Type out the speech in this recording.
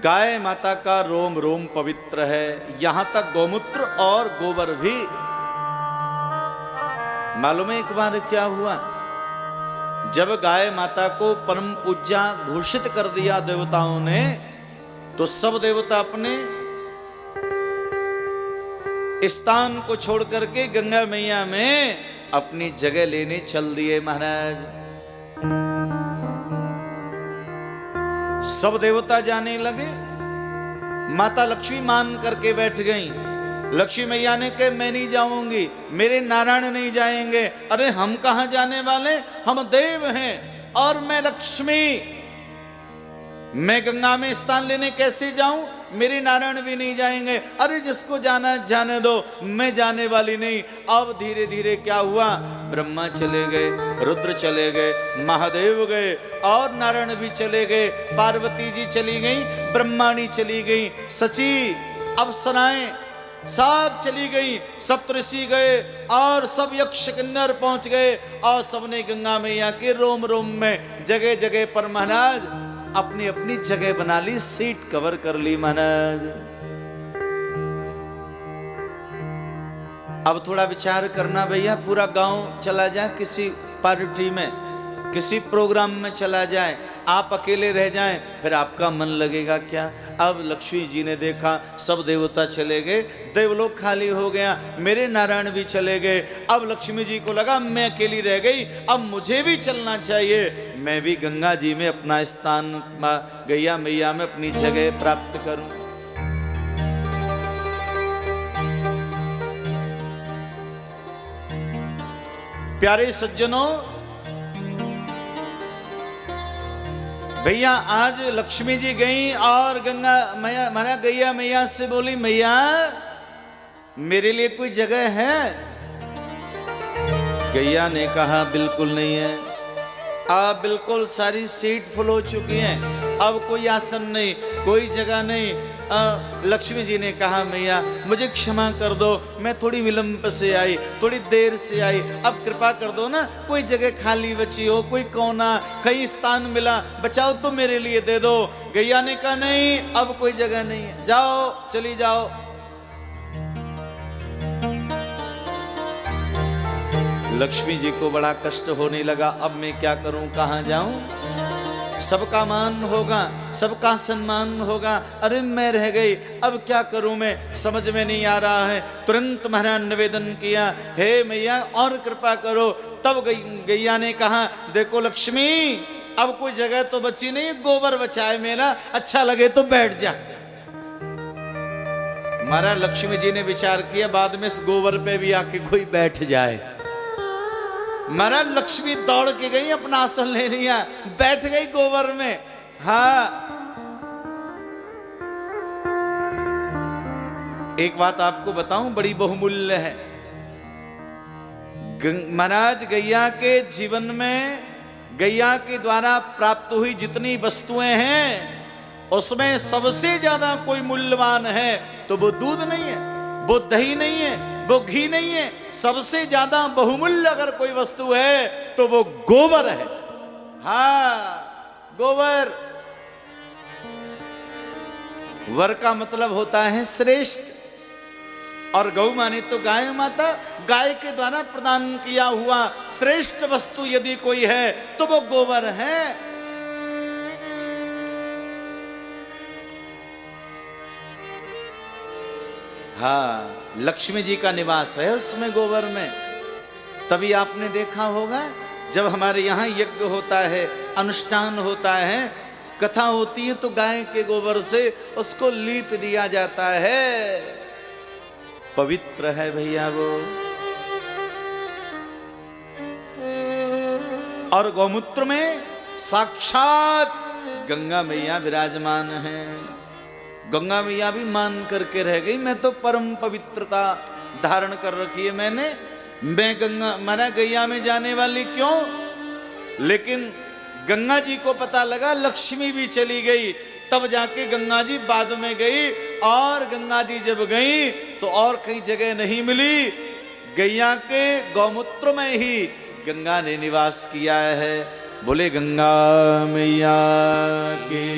गाय माता का रोम रोम पवित्र है, यहां तक गौमूत्र और गोबर भी। मालूम है एक बार क्या हुआ, जब गाय माता को परम पूज्या घोषित कर दिया देवताओं ने, तो सब देवता अपने स्थान को छोड़ करके गंगा मैया में अपनी जगह लेने चल दिए महाराज। सब देवता जाने लगे, माता लक्ष्मी मान करके बैठ गई। लक्ष्मी मैया ने कहा मैं नहीं जाऊंगी, मेरे नारायण नहीं जाएंगे। अरे हम कहां जाने वाले, हम देव हैं और मैं लक्ष्मी, मैं गंगा में स्थान लेने कैसे जाऊं, मेरे नारायण भी नहीं जाएंगे। अरे जिसको जाना जाने दो, मैं जाने वाली नहीं। अब धीरे धीरे क्या हुआ, ब्रह्मा चले गए, रुद्र चले गए, महादेव गए और नारायण भी चले गए, पार्वती जी चली गई, ब्रह्माणी चली गई, सची अप्सराएं सब चली गई, सप्तऋषि गए और सब यक्ष किन्नर पहुंच गए और सबने गंगा मैया के रोम रोम में जगह जगह पर महाराज अपनी अपनी जगह बना ली, सीट कवर कर ली महाराज। अब थोड़ा विचार करना भैया, पूरा गांव चला जाए किसी पार्टी में, किसी प्रोग्राम में चला जाए, आप अकेले रह जाएं, फिर आपका मन लगेगा क्या। अब लक्ष्मी जी ने देखा सब देवता चले गए, देवलोक खाली हो गया, मेरे नारायण भी चले गए। अब लक्ष्मी जी को लगा मैं अकेली रह गई, अब मुझे भी चलना चाहिए, मैं भी गंगा जी में अपना स्थान, गैया मैया में अपनी जगह प्राप्त करूं। प्यारे सज्जनों, भैया आज लक्ष्मी जी गई और गंगा मैया माना गैया मैया से बोली, मैया मेरे लिए कोई जगह है। गैया ने कहा बिल्कुल नहीं है, अब बिल्कुल सारी सीट फुल हो चुकी हैं, अब कोई आसन नहीं, कोई जगह नहीं। लक्ष्मी जी ने कहा मैया मुझे क्षमा कर दो, मैं थोड़ी विलंब से आई, थोड़ी देर से आई, अब कृपा कर दो ना, कोई जगह खाली बची हो, कोई कोना कहीं स्थान मिला बचाओ तो मेरे लिए दे दो। गैया ने कहा नहीं अब कोई जगह नहीं है, जाओ चली जाओ। लक्ष्मी जी को बड़ा कष्ट होने लगा, अब मैं क्या करूं, कहां जाऊं, सबका मान होगा, सबका सम्मान होगा, अरे मैं रह गई, अब क्या करूं मैं, समझ में नहीं आ रहा है। तुरंत महाराज निवेदन किया, हे मैया और कृपा करो। तब गैया ने कहा देखो लक्ष्मी अब कोई जगह तो बची नहीं, गोबर बचा है मेरा, अच्छा लगे तो बैठ जा। महाराज लक्ष्मी जी ने विचार किया बाद में इस गोबर पे भी आके कोई बैठ जाए। महाराज लक्ष्मी दौड़ के गई, अपना आसन ले लिया, बैठ गई गोबर में। हाँ एक बात आपको बताऊं बड़ी बहुमूल्य है, महाराज गैया के जीवन में गैया के द्वारा प्राप्त हुई जितनी वस्तुएं हैं उसमें सबसे ज्यादा कोई मूल्यवान है तो वो दूध नहीं है, वो दही नहीं है, वो घी नहीं है, सबसे ज्यादा बहुमूल्य अगर कोई वस्तु है तो वो गोबर है। हाँ गोबर, वर का मतलब होता है श्रेष्ठ, और गौ माने तो गाय माता, गाय के द्वारा प्रदान किया हुआ श्रेष्ठ वस्तु यदि कोई है तो वो गोबर है। हाँ लक्ष्मी जी का निवास है उसमें गोबर में। तभी आपने देखा होगा जब हमारे यहाँ यज्ञ होता है, अनुष्ठान होता है, कथा होती है तो गाय के गोबर से उसको लीप दिया जाता है, पवित्र है भैया वो। और गौमूत्र में साक्षात गंगा मैया विराजमान है। गंगा मैया भी मान करके रह गई, मैं तो परम पवित्रता धारण कर रखी है मैंने, मैं गंगा माना गैया में जाने वाली क्यों। लेकिन गंगा जी को पता लगा लक्ष्मी भी चली गई, तब जाके गंगा जी बाद में गई, और गंगा जी जब गई तो और कहीं जगह नहीं मिली, गैया के गौमूत्र में ही गंगा ने निवास किया है। बोले गंगा मैया के।